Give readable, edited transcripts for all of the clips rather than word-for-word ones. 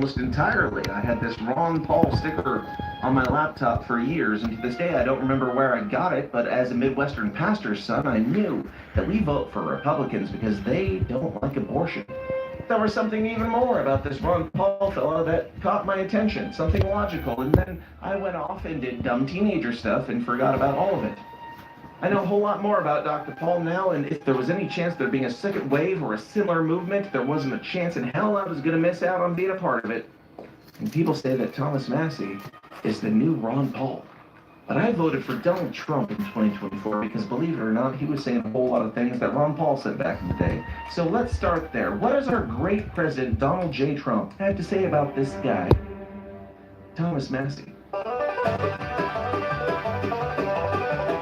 almost entirely. I had this Ron Paul sticker on my laptop for years, and to this day I don't remember where I got it, but as a Midwestern pastor's son, I knew that we vote for Republicans because they don't like abortion. There was something even more about this Ron Paul fellow that caught my attention, something logical, and then I went off and did dumb teenager stuff and forgot about all of it. I know a whole lot more about Dr. Paul now, and if there was any chance there being a second wave or a similar movement, there wasn't a chance in hell I was going to miss out on being a part of it. And people say that Thomas Massie is the new Ron Paul. But I voted for Donald Trump in 2024 because, believe it or not, he was saying a whole lot of things that Ron Paul said back in the day. So let's start there. What does our great president, Donald J. Trump, have to say about this guy, Thomas Massie?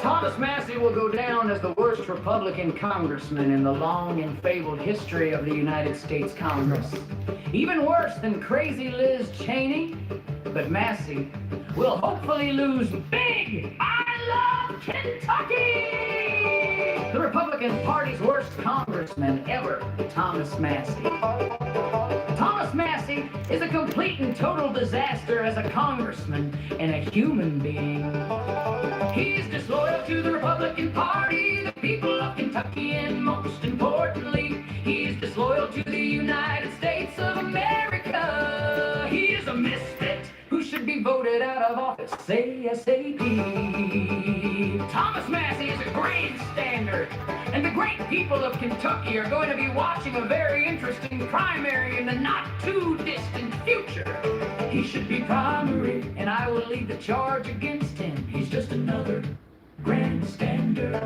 Thomas Massie will go down as the worst Republican congressman in the long and fabled history of the United States Congress. Even worse than crazy Liz Cheney, but Massie will hopefully lose big. I love Kentucky! The Republican Party's worst congressman ever, Thomas Massie. Thomas Massie is a complete and total disaster as a congressman and a human being. He's disloyal to the Republican Party, the people of Kentucky, and most importantly, he's disloyal to the United States of America. He is a misfit who should be voted out of office ASAP. Thomas Massie is a grandstander, and the great people of Kentucky are going to be watching a very interesting primary in the not-too-distant future. He should be primary, and I will lead the charge against him. He's just another grandstander.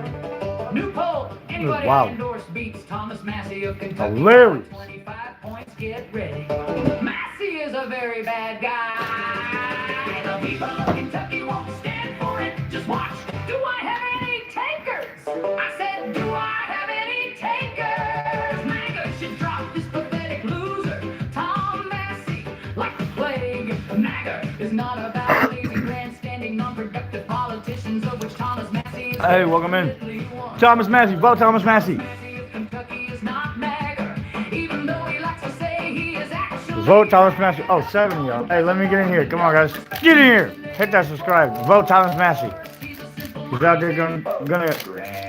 New poll. Anybody I endorse beats Thomas Massie of Kentucky. Hilarious. 25 points, get ready. Massie is a very bad guy. The people of Kentucky won't stand for it. Just watch. Do I have any takers? I said, do I have any takers? MAGA should drop this pathetic loser, Tom Massie, like the plague. MAGA is not about lazy, grandstanding, non-productive politicians, of which Thomas Massie is. Hey, welcome in. Thomas Massie, vote Thomas Massie. Vote Thomas Massie. Oh, 7 y'all. Hey, let me get in here. Come on, guys. Get in here. Hit that subscribe. Vote Thomas Massie. He's out there gonna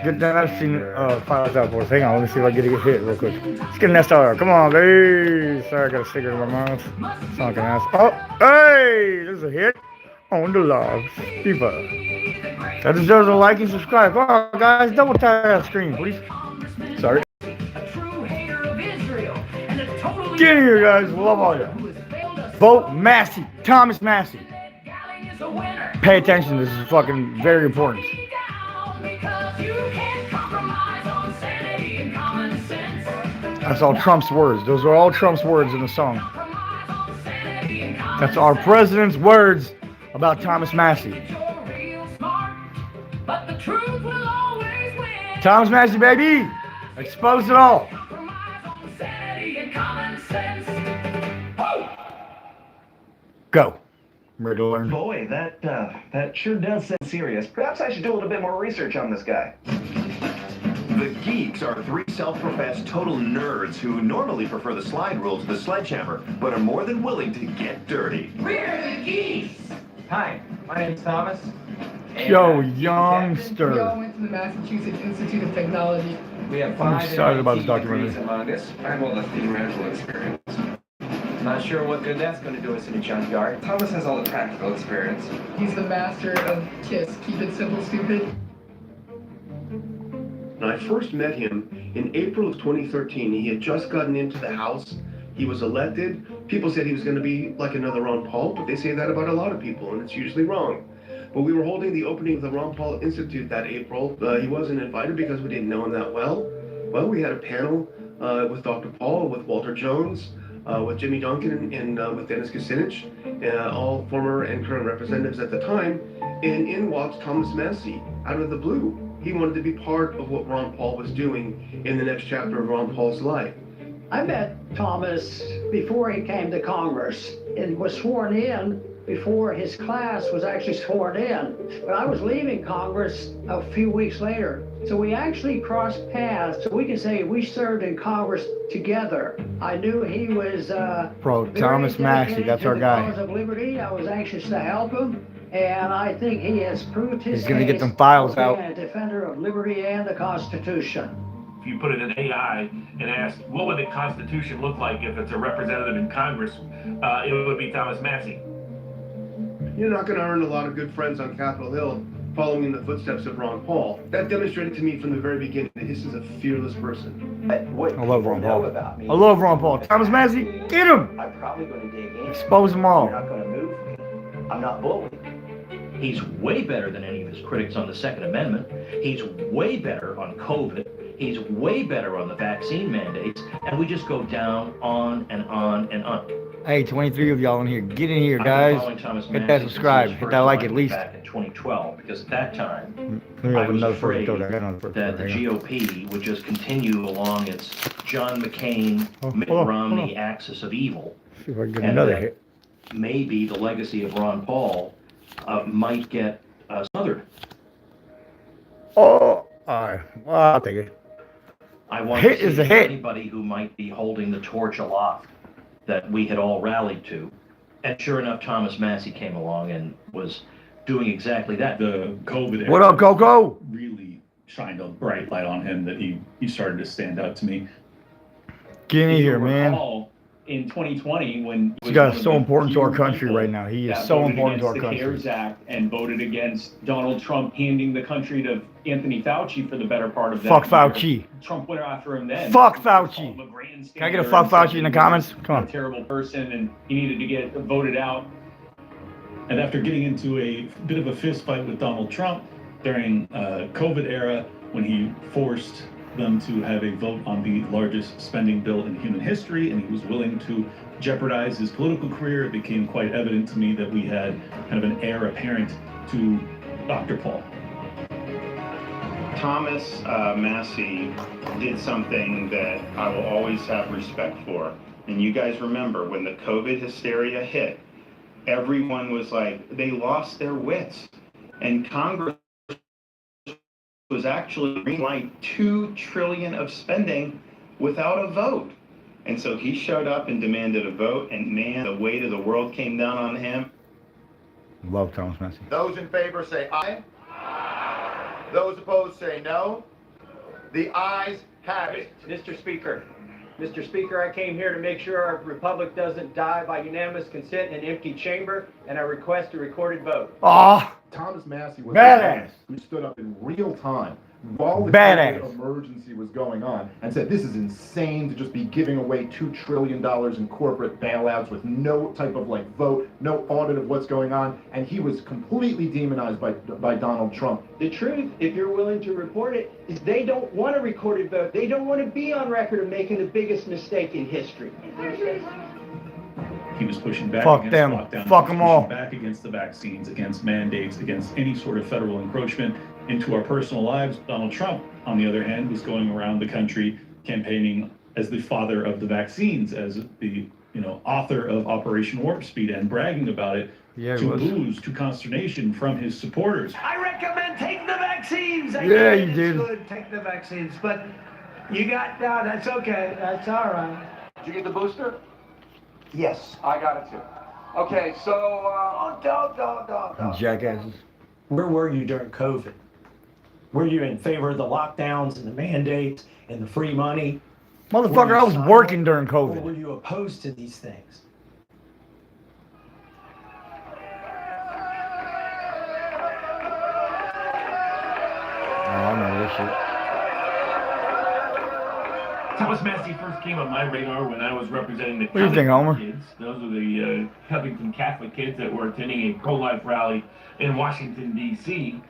get that Epstein files out for us. Hang on, let me see if I get a hit real quick. Let's get an SR. Come on, baby. Sorry, I got a sticker in my mouth. It's not gonna ask. Oh, hey, there's a hit on the love. Diva. That deserves a like and subscribe. Come on, guys. Double tap that screen, please. Sorry. Get in here, guys. Love all you. Vote Massie. Thomas Massie. Pay attention. This is fucking very important. That's all Trump's words. Those are all Trump's words in the song. That's our president's words about Thomas Massie. Thomas Massie, baby. Expose it all. Go. I'm ready to learn. Boy, that sure does sound serious. Perhaps I should do a little bit more research on this guy. The geeks are three self-professed total nerds who normally prefer the slide rule to the sledgehammer, but are more than willing to get dirty. We're the geeks! Hi, my name's Thomas. Yo, youngster. We all went to the Massachusetts Institute of Technology. We have I'm 5 excited about this MIT documentary. degrees among us. I'm well, the theoretical experience. Not sure what good that's going to do us in a junkyard. Thomas has all the practical experience. He's the master of KISS, keep it simple, stupid. When I first met him in April of 2013, he had just gotten into the House. He was elected. People said he was going to be like another Ron Paul, but they say that about a lot of people, and it's usually wrong. But we were holding the opening of the Ron Paul Institute that April. He wasn't invited because we didn't know him that well. Well, we had a panel with Dr. Paul, with Walter Jones, with Jimmy Duncan, and with Dennis Kucinich, all former and current representatives at the time. And in walks Thomas Massie out of the blue. He wanted to be part of what Ron Paul was doing in the next chapter of Ron Paul's life. I met Thomas before he came to Congress and was sworn in before his class was actually sworn in. But I was leaving Congress a few weeks later, So we actually crossed paths. So we can say we served in Congress together. I knew he was Bro, very Thomas Massie, dedicated that's to our the guy. cause of liberty. I was anxious to help him. And I think he has proved his He's gonna get case them files for being out. a defender of liberty and the Constitution. If you put it in AI and ask, what would the Constitution look like if it's a representative in Congress, it would be Thomas Massie. You're not going to earn a lot of good friends on Capitol Hill following in the footsteps of Ron Paul. That demonstrated to me from the very beginning that this is a fearless person. What I love people Ron know Paul. about me I love Ron Paul. Thomas Massie, get him! I'm probably going to dig in. Expose them all. You're not going to move me. I'm not bullied. He's way better than any of his critics on the Second Amendment. He's way better on COVID. He's way better on the vaccine mandates. And we just go down on and on and on. Hey, 23 of y'all in here. Get in here, I've been guys. following Thomas Hit that Massie subscribe. since Hit his that like first at least. Back in 2012, because at that time, Let me I open was another first afraid photo. I got another first that the photo. GOP would just continue along its John McCain, Mitt hold on, Romney hold on. axis of evil. See if I can get And another that hit. maybe the legacy of Ron Paul might get smothered. Oh, all right. Well, I'll take it. I want Hit to is see a hit. anybody who might be holding the torch aloft that we had all rallied to. And sure enough, Thomas Massie came along and was doing exactly that. The COVID era What up, Coco? really shined a bright light on him that he started to stand out to me. Get in here, You'll man. recall in 2020 when This guy's so important to our country right now. He is so important to our the country. CARES Act and voted against Donald Trump handing the country to Anthony Fauci for the better part of that. Fuck year. Fauci. Trump went after him then. Fuck Called Fauci. him a grandstander Can I get a fuck and said Fauci in the that he comments? was Come on. A terrible person and he needed to get voted out. And after getting into a bit of a fist fight with Donald Trump during COVID era, when he forced them to have a vote on the largest spending bill in human history, and he was willing to jeopardize his political career, it became quite evident to me that we had kind of an heir apparent to Dr. Paul. Thomas Massie did something that I will always have respect for. And you guys remember when the COVID hysteria hit, everyone was like, they lost their wits. And Congress was actually greenlight $2 trillion of spending without a vote. And so he showed up and demanded a vote, and man, the weight of the world came down on him. Love Thomas Massie. Those in favor say aye. Those opposed say no. The ayes have it. Mr. Speaker, I came here to make sure our republic doesn't die by unanimous consent in an empty chamber, and I request a recorded vote. Ah, Thomas Massie was badass. the man who stood up in real time while the Badass. COVID emergency was going on and said this is insane to just be giving away $2 trillion in corporate bailouts with no type of like vote, no audit of what's going on, and he was completely demonized by Donald Trump. The truth, if you're willing to report it, is they don't want a recorded vote. They don't want to be on record of making the biggest mistake in history. He was pushing back Fuck against them. lockdowns. Fuck he was them all. pushing back against the vaccines, against mandates, against any sort of federal encroachment into our personal lives. Donald Trump, on the other hand, was going around the country campaigning as the father of the vaccines, as the author of Operation Warp Speed, and bragging about it to booze, to consternation from his supporters. I recommend taking the vaccines. Yeah, you did. Good, take the vaccines, but you got that's okay. That's all right. Did you get the booster? Yes, I got it too. Okay, so Don't. Jackasses. Where were you during COVID? Were you in favor of the lockdowns and the mandates and the free money? Motherfucker, I was working during Or were COVID. you opposed to these things? Oh, I know this shit. Thomas Massie first came on my radar when I was representing the What do you think, Covington Homer? kids. Those are the Covington Catholic kids that were attending a pro-life rally in Washington, D.C.,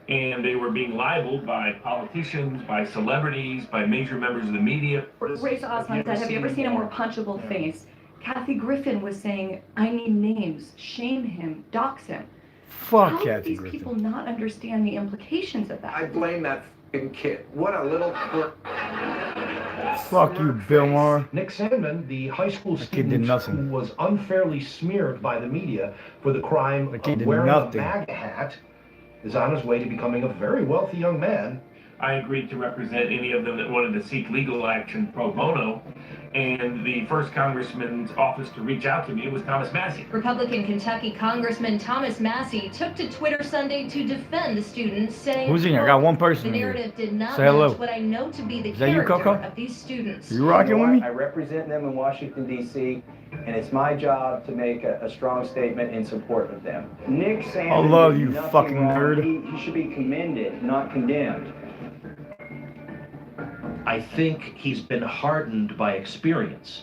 and they were being libeled by politicians, by celebrities, by major members of the media. Ray Osmond said, have you ever seen a more punchable face? Kathy Griffin was saying, I need names, shame him, dox him. Fuck How do Kathy these Griffin. people not understand the implications of that? I blame that f***ing kid. What a little... Fuck you, Bill Maher. Nick Sandman, the high school That kid did student nothing. who was unfairly smeared by the media for the crime That kid of did wearing nothing. a MAGA hat, is on his way to becoming a very wealthy young man I agreed to represent any of them that wanted to seek legal action pro bono. And the first congressman's office to reach out to me was Thomas Massie. Republican Kentucky Congressman Thomas Massie took to Twitter Sunday to defend the students, saying, Who's in here? I got one person the in here. narrative did not Say hello. match what I know to be the Is that you, character Coco? of these students. You rocking with me? I represent them in Washington, D.C., and it's my job to make a strong statement in support of them. Nick Sanders, I love did you, nothing fucking wrong. nerd. He should be commended, not condemned. I think he's been hardened by experience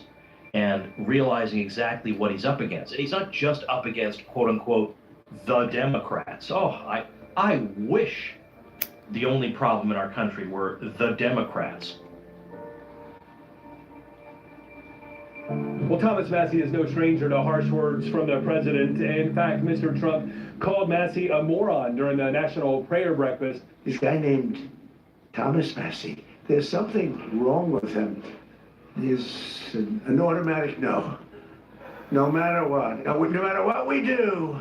and realizing exactly what he's up against. And he's not just up against, quote unquote, the Democrats. Oh, I wish the only problem in our country were the Democrats. Well, Thomas Massie is no stranger to harsh words from the president. In fact, Mr. Trump called Massie a moron during the National Prayer Breakfast. This guy named Thomas Massie, there's something wrong with him. He's an automatic no. No matter what. No matter what we do,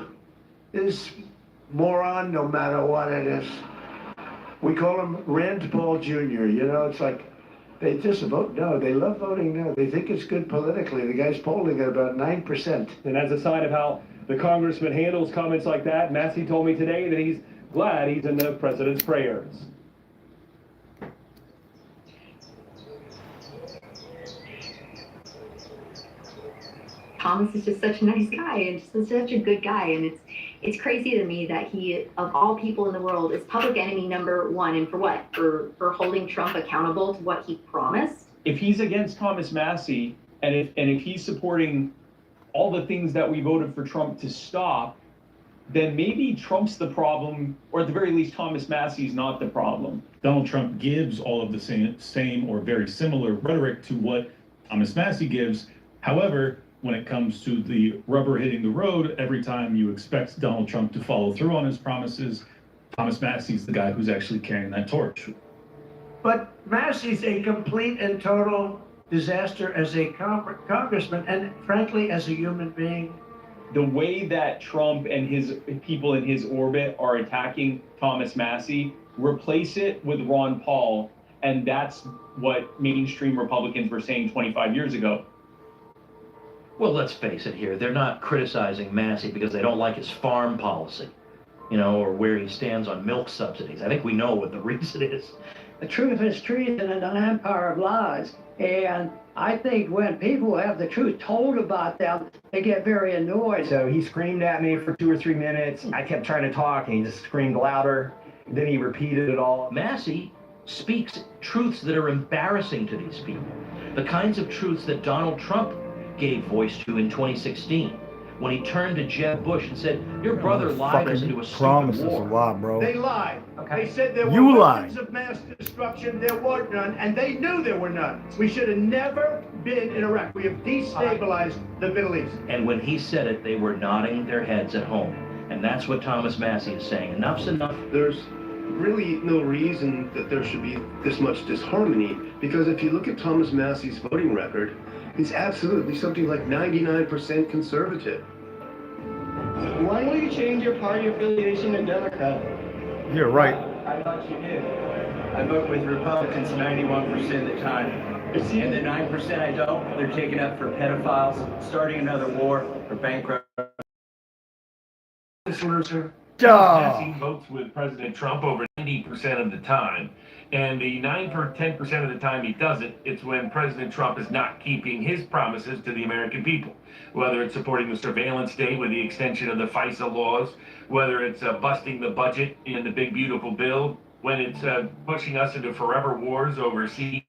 this moron, no matter what it is. We call him Rand Paul Jr. You know, it's like they just vote no. They love voting no. They think it's good politically. The guy's polling at about 9%. And as a sign of how the congressman handles comments like that, Massie told me today that he's glad he's in the president's prayers. Thomas is just such a nice guy and just such a good guy, and it's crazy to me that he, of all people in the world, is public enemy number one. And for what? For holding Trump accountable to what he promised? If he's against Thomas Massie, and if he's supporting all the things that we voted for Trump to stop, then maybe Trump's the problem, or at the very least, Thomas Massie's not the problem. Donald Trump gives all of the same or very similar rhetoric to what Thomas Massie gives. However, when it comes to the rubber hitting the road, every time you expect Donald Trump to follow through on his promises, Thomas Massie's the guy who's actually carrying that torch. But Massie's a complete and total disaster as a congressman and, frankly, as a human being. The way that Trump and his people in his orbit are attacking Thomas Massie, replace it with Ron Paul, and that's what mainstream Republicans were saying 25 years ago. Well, let's face it here. They're not criticizing Massie because they don't like his farm policy, you know, or where he stands on milk subsidies. I think we know what the reason is. The truth is treason in an empire of lies. And I think when people have the truth told about them, they get very annoyed. So he screamed at me for 2 or 3 minutes. I kept trying to talk, and he just screamed louder. Then he repeated it all. Massie speaks truths that are embarrassing to these people. The kinds of truths that Donald Trump gave voice to in 2016 when he turned to Jeb Bush and said, your brother lied us into a stupid war. A lot, bro. They lied. Okay. They said there You were lied. weapons of mass destruction. There were none, and they knew there were none. We should have never been in Iraq. We have destabilized the Middle East. And when he said it, they were nodding their heads at home. And that's what Thomas Massie is saying. Enough's enough. There's really no reason that there should be this much disharmony, because if you look at Thomas Massie's voting record, he's absolutely something like 99% conservative. Why don't you change your party affiliation to Democrat? You're right. I thought you did. I vote with Republicans 91% of the time. And the 9% I don't, they're taken up for pedophiles, starting another war, or bankrupt. Massie votes with President Trump over 90% of the time. And the 10% of the time he doesn't, it's when President Trump is not keeping his promises to the American people. Whether it's supporting the surveillance state with the extension of the FISA laws, whether it's busting the budget in the big beautiful bill, when it's pushing us into forever wars overseas,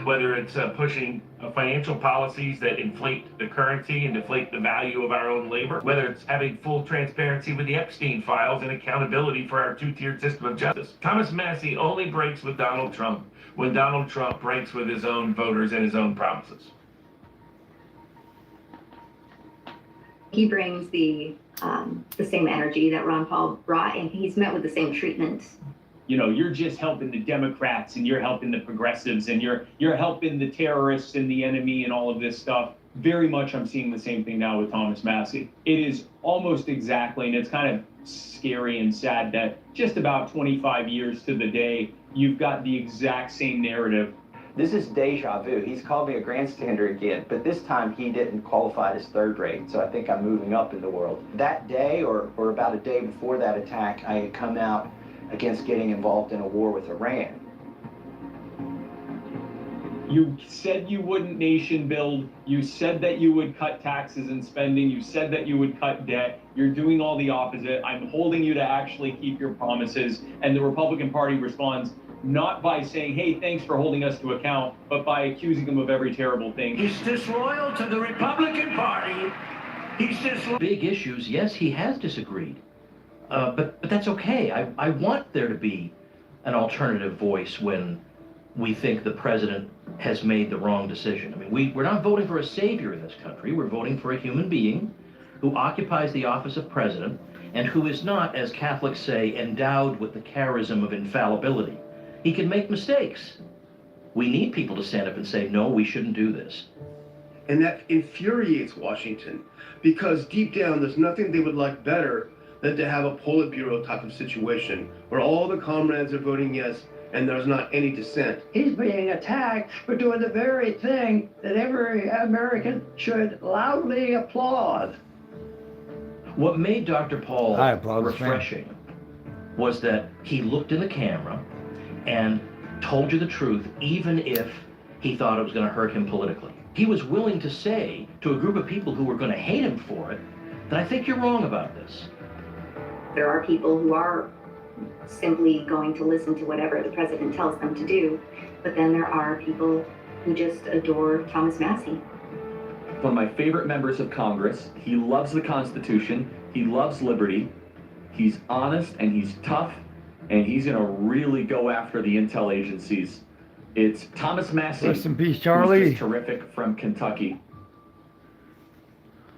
whether it's pushing financial policies that inflate the currency and deflate the value of our own labor, whether it's having full transparency with the Epstein files and accountability for our two-tiered system of justice. Thomas Massie only breaks with Donald Trump when Donald Trump breaks with his own voters and his own promises. He brings the same energy that Ron Paul brought, and he's met with the same treatment. You know, you're just helping the Democrats, and you're helping the progressives, and you're helping the terrorists and the enemy and all of this stuff. very much I'm seeing the same thing now with Thomas Massie. It is almost exactly, and it's kind of scary and sad that just about 25 years to the day, you've got the exact same narrative. This is deja vu. He's called me a grandstander again, but this time he didn't qualify as third rate, so I think I'm moving up in the world. That day, or about a day before that attack, I had come out against getting involved in a war with Iran. You said you wouldn't nation build. You said that you would cut taxes and spending. You said that you would cut debt. You're doing all the opposite. I'm holding you to actually keep your promises. And the Republican Party responds not by saying, hey, thanks for holding us to account, but by accusing them of every terrible thing. He's disloyal to the Republican Party. He's disloyal. Big issues, yes, he has disagreed. But that's okay. I want there to be an alternative voice when we think the president has made the wrong decision. I mean, we're not voting for a savior in this country. We're voting for a human being who occupies the office of president and who is not, as Catholics say, endowed with the charism of infallibility. He can make mistakes. We need people to stand up and say, no, we shouldn't do this. And that infuriates Washington, because deep down, there's nothing they would like better than to have a Politburo type of situation where all the comrades are voting yes and there's not any dissent. He's being attacked for doing the very thing that every American should loudly applaud. What made Dr. Paul refreshing man. was that he looked in the camera and told you the truth, even if he thought it was going to hurt him politically. He was willing to say to a group of people who were going to hate him for it, that I think you're wrong about this. There are people who are simply going to listen to whatever the president tells them to do, but then there are people who just adore Thomas Massie. One of my favorite members of Congress. He loves the Constitution. He loves liberty. He's honest and he's tough, and he's going to really go after the intel agencies. It's Thomas Massie. Rest in peace, Charlie. Who's just terrific, from Kentucky.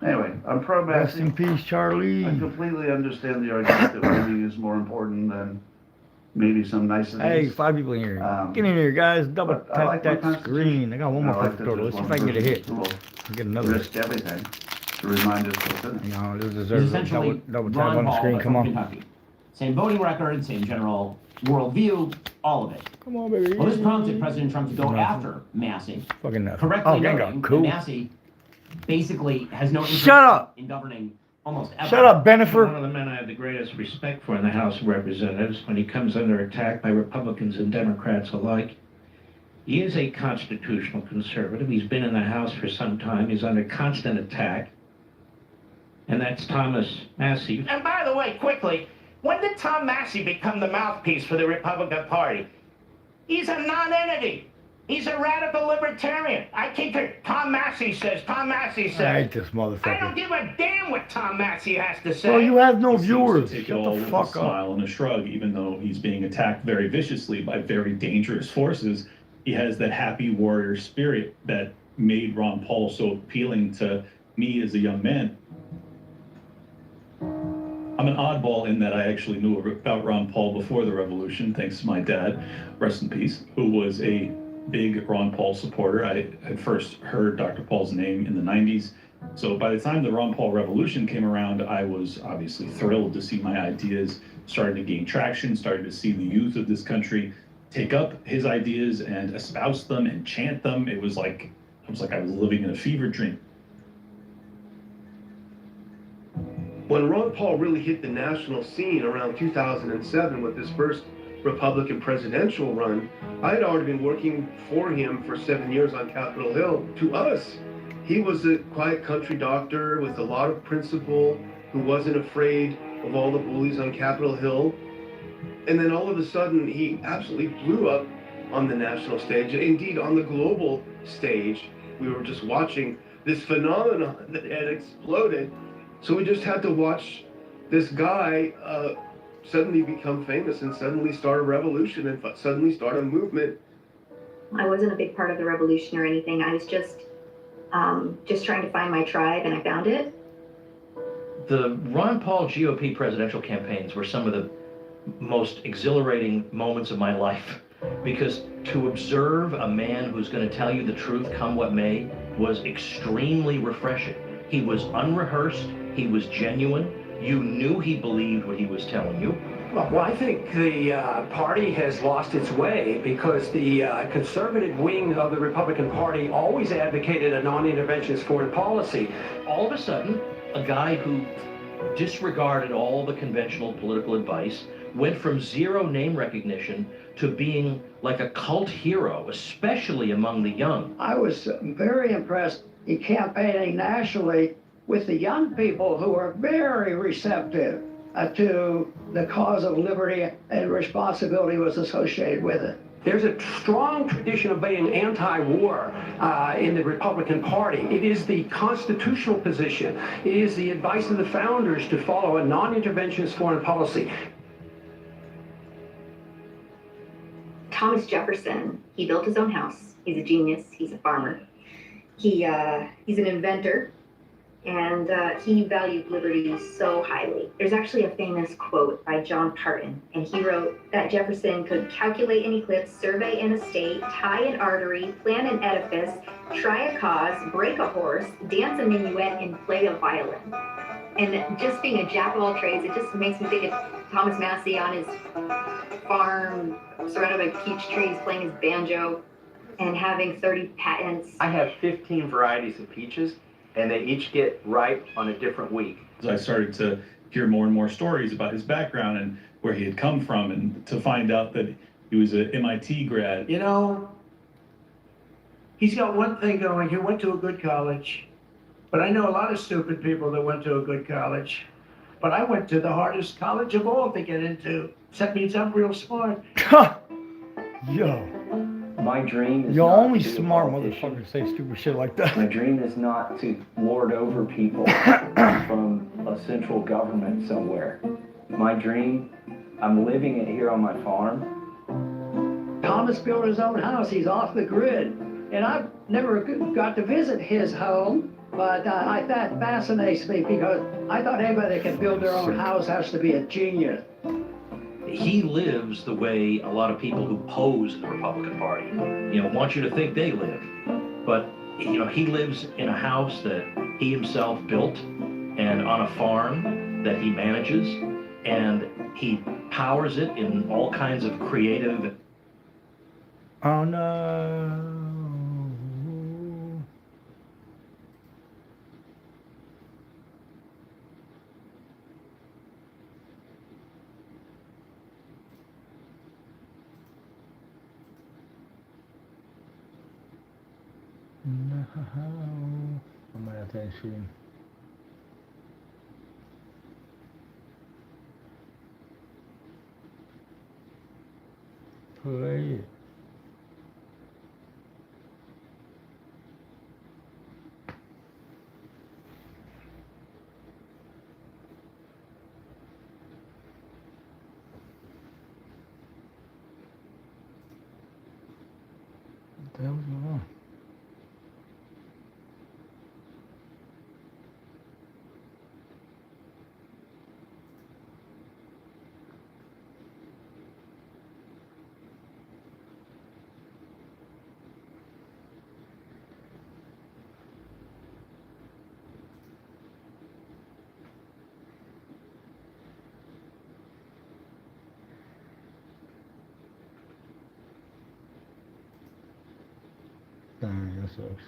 Anyway, I'm pro Massie. Rest in peace, Charlie. I completely understand the argument that winning is more important than maybe some niceties. Hey, 5 people in here. Get in here, guys. Double tap like that screen. I got one more I like fucking that total. there's Let's see if one I can get a person hit. who will Get another risk everything to remind us what's in it. No, this He's deserves a essentially double tap Ron on the Paul, screen. but Come from on. Kentucky. Same voting record, same general worldview, all of it. Come on, baby. Well, this prompted President Trump to go Nothing. after Massie, Fucking nothing. correctly Oh, gang noting go. Cool. that Massie basically has no interest Shut up. in governing almost ever. Shut up, Bennifer. One of the men I have the greatest respect for in the House of Representatives, when he comes under attack by Republicans and Democrats alike, he is a constitutional conservative. He's been in the House for some time. He's under constant attack. And that's Thomas Massie. And by the way, quickly, when did Tom Massie become the mouthpiece for the Republican Party? He's a non-entity. He's a radical libertarian. I keep it. Tom Massie says. Tom Massie says. I hate this I don't motherfucker. give a damn what Tom Massie has to say. Bro, you have no He viewers. seems to take Shut it all the with fuck a up. smile and a shrug, even though he's being attacked very viciously by very dangerous forces. He has that happy warrior spirit that made Ron Paul so appealing to me as a young man. I'm an oddball in that I actually knew about Ron Paul before the revolution, thanks to my dad, rest in peace, who was a big Ron Paul supporter. I had first heard Dr. Paul's name in the 90s. So by the time the Ron Paul revolution came around, I was obviously thrilled to see my ideas starting to gain traction, starting to see the youth of this country take up his ideas and espouse them and chant them. It was like I was living in a fever dream. When Ron Paul really hit the national scene around 2007 with his first Republican presidential run, I had already been working for him for 7 years on Capitol Hill. To us, he was a quiet country doctor with a lot of principle who wasn't afraid of all the bullies on Capitol Hill. And then all of a sudden, he absolutely blew up on the national stage, indeed on the global stage. We were just watching this phenomenon that had exploded. So we just had to watch this guy suddenly become famous and suddenly start a revolution and suddenly start a movement. I wasn't a big part of the revolution or anything. I was just trying to find my tribe, and I found it. The Ron Paul GOP presidential campaigns were some of the most exhilarating moments of my life, because to observe a man who's going to tell you the truth come what may was extremely refreshing. He was unrehearsed, he was genuine, you knew he believed what he was telling you. Well, I think the party has lost its way because the conservative wing of the Republican Party always advocated a non-interventionist foreign policy. All of a sudden, a guy who disregarded all the conventional political advice went from zero name recognition to being like a cult hero, especially among the young. I was very impressed in campaigning nationally with the young people who are very receptive to the cause of liberty, and responsibility was associated with it. There's a strong tradition of being anti-war in the Republican Party. It is the constitutional position. It is the advice of the founders to follow a non-interventionist foreign policy. Thomas Jefferson, he built his own house. He's a genius. He's a farmer. He's an inventor, and he valued liberty so highly. There's actually a famous quote by John Parton, and he wrote that Jefferson could calculate an eclipse, survey an estate, tie an artery, plan an edifice, try a cause, break a horse, dance a minuet, and play a violin. And just being a jack of all trades, it just makes me think of Thomas Massie on his farm, surrounded by peach trees, playing his banjo, and having 30 patents. I have 15 varieties of peaches, and they each get ripe on a different week. As I started to hear more and more stories about his background and where he had come from, and to find out that he was an MIT grad. You know, he's got one thing going. He went to a good college. But I know a lot of stupid people that went to a good college. But I went to the hardest college of all to get into. So that means I'm real smart. Yo. My dream is You're not only to be a smart politician. motherfucker say stupid shit like that. My dream is not to lord over people from a central government somewhere. My dream, I'm living it here on my farm. Thomas built his own house. He's off the grid. And I've never got to visit his home, but that fascinates me because I thought anybody that can build their own house has to be a genius. He lives the way a lot of people who pose the Republican Party, want you to think they live. But, he lives in a house that he himself built and on a farm that he manages, and he powers it in all kinds of creative. Oh no. No. I'm gonna have to see. Play it. What the hell is going on? Dang, that sucks.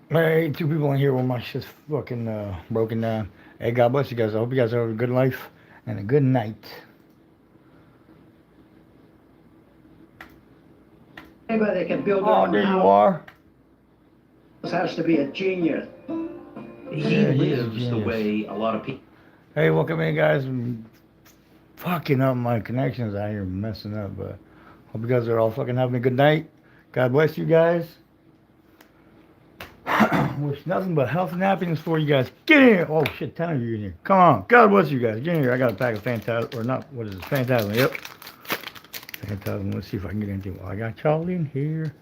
Hey, two people in here where my shit's fucking broken down. Hey, God bless you guys. I hope you guys have a good life and a good night. Anybody that can build their Oh, own there you house are. has to be a genius. He lives the way a lot of people. Hey, welcome in, guys. I'm fucking up my connections out here, messing up, but hope you guys are all fucking having a good night. God bless you guys. Wish nothing but health and happiness for you guys. Get in here. Oh shit, 10 of you in here. Come on. God bless you guys. Get in here. I got a pack of Phantasm, or not, what is it? Phantasm, yep. Phantasm. Let's see if I can get anything. Well, I got y'all in here.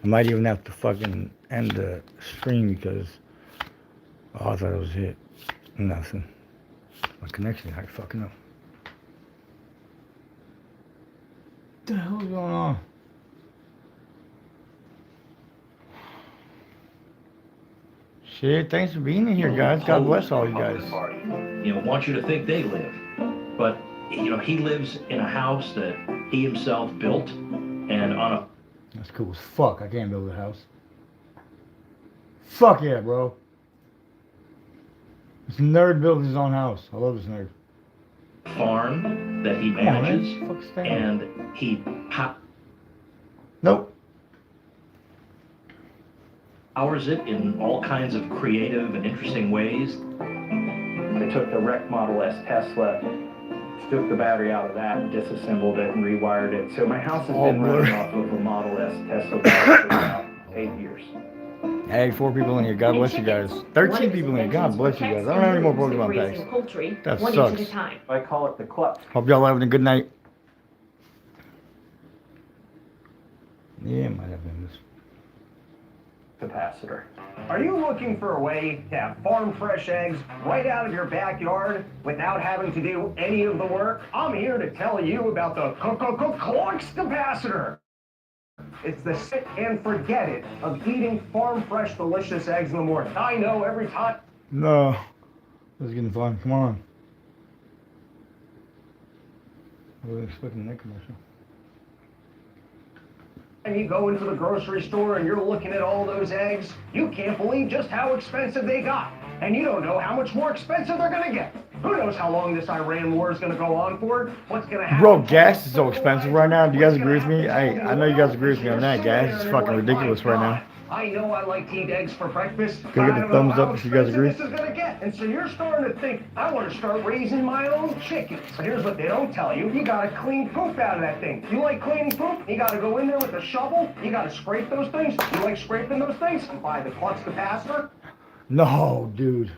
I might even have to fucking end the stream because I thought it was hit. Nothing. My connection got fucking up. What the hell is going on? Shit, thanks for being in here, guys. God bless all you guys. You know, want you to think they live. But, you know, he lives in a house that he himself built and on a... That's cool as fuck. I can't build a house. Fuck yeah, bro. This nerd built his own house. I love this nerd. farm that he Come on, man. manages, Fuck Stan. and he Nope. powers it in all kinds of creative and interesting ways. I took the wreck Model S Tesla, took the battery out of that, and disassembled it and rewired it. So my house has been running off of a Model S Tesla battery for about 8 years. Hey, 4 people in here. God bless you guys. 13 people in here. God bless you guys. I don't have any more Pokemon packs. That sucks. I call it the clutch. Hope y'all having a good night. Yeah, it might have been this. Capacitor. Are you looking for a way to have farm fresh eggs right out of your backyard without having to do any of the work? I'm here to tell you about the Clux capacitor. It's the sit and forget it of eating farm fresh delicious eggs in the morning. I know every time. No. This is getting fun. Come on. I wasn't expecting that commercial. And you go into the grocery store and you're looking at all those eggs, you can't believe just how expensive they got. And you don't know how much more expensive they're gonna get. Who knows how long this Iran war is gonna go on for? What's gonna happen? Bro, gas is so expensive right now. Do you guys agree with me? I know you guys agree with me on that. Gas is fucking ridiculous right now. I know I like to eat eggs for breakfast. Can I get the thumbs up if you guys agree? This is gonna get. And so you're starting to think, I want to start raising my own chickens. So here's what they don't tell you. You gotta clean poop out of that thing. You like cleaning poop? You gotta go in there with a shovel. You gotta scrape those things. You like scraping those things? Buy the Clux capacitor. No, dude.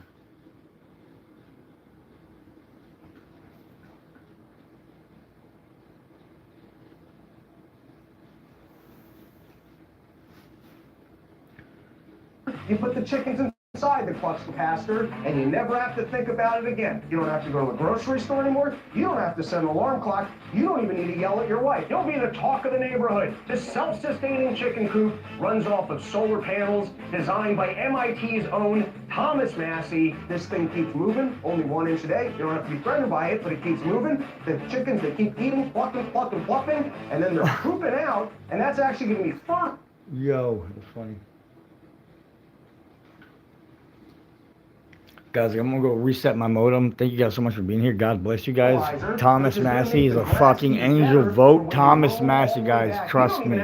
You put the chickens inside the Clux capacitor, and you never have to think about it again. You don't have to go to the grocery store anymore. You don't have to set an alarm clock. You don't even need to yell at your wife. You'll be the talk of the neighborhood. This self-sustaining chicken coop runs off of solar panels designed by MIT's own Thomas Massie. This thing keeps moving, only 1 inch a day. You don't have to be threatened by it, but it keeps moving. The chickens, they keep eating, plucking, and then they're pooping out, and that's actually going to be fun. Yo, that's funny. Guys, I'm gonna go reset my modem. Thank you guys so much for being here. God bless you guys. Thomas Massie is a fucking angel. Vote Thomas Massie, guys. Trust me.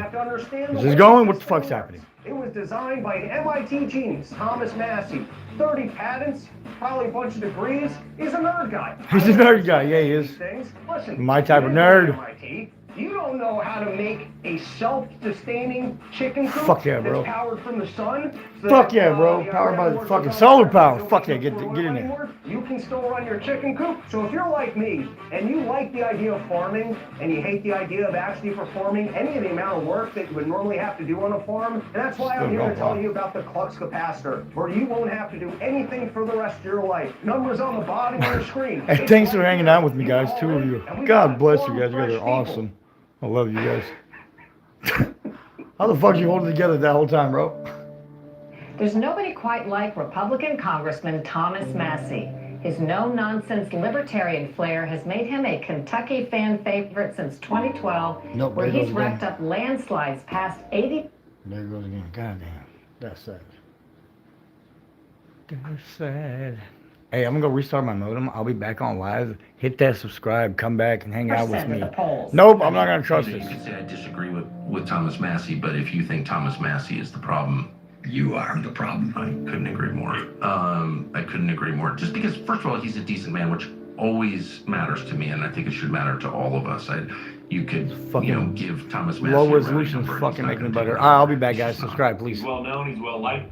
This is going. What the fuck's happening? It was designed by an MIT genius, Thomas Massie. 30 patents, probably a bunch of degrees. He's a nerd guy. He's a nerd guy. Yeah, he is. Listen, My type of nerd. MIT, you don't know how to make a self-sustaining chicken coop Fuck yeah, bro. that's powered from the sun. So Fuck that, yeah, bro. the Powered by Iran the war fucking goes solar on, power. nobody Fuck yeah, can get run in there. anymore. You can still run your chicken coop. So if you're like me and you like the idea of farming and you hate the idea of actually performing any of the amount of work that you would normally have to do on a farm, and that's why I'm here to tell you about the Clux capacitor, where you won't have to do anything for the rest of your life. Numbers on the bottom of your screen. Hey, thanks for hanging out with me, guys. 2 of you. God bless you guys. You guys are awesome. I love you guys. How the fuck you holding together that whole time, bro? There's nobody quite like Republican Congressman Thomas Massie. His no-nonsense libertarian flair has made him a Kentucky fan favorite since 2012, Nope, where there he's goes again. racked up landslides past 80. There it goes again. God damn. That's sad. That's sad. Hey, I'm gonna go restart my modem. I'll be back on live. Hit that subscribe. Come back and hang out with me. Nope, I'm not gonna trust You this. could say I disagree with Thomas Massie, but if you think Thomas Massie is the problem, you are the problem. I couldn't agree more. I couldn't agree more. Just because, first of all, he's a decent man, which always matters to me, and I think it should matter to all of us. You could, give Thomas Massey Low a rally resolution number, and fucking he's not making it gonna better. take I'll be back, guys. Subscribe, please. He's well known, he's well liked.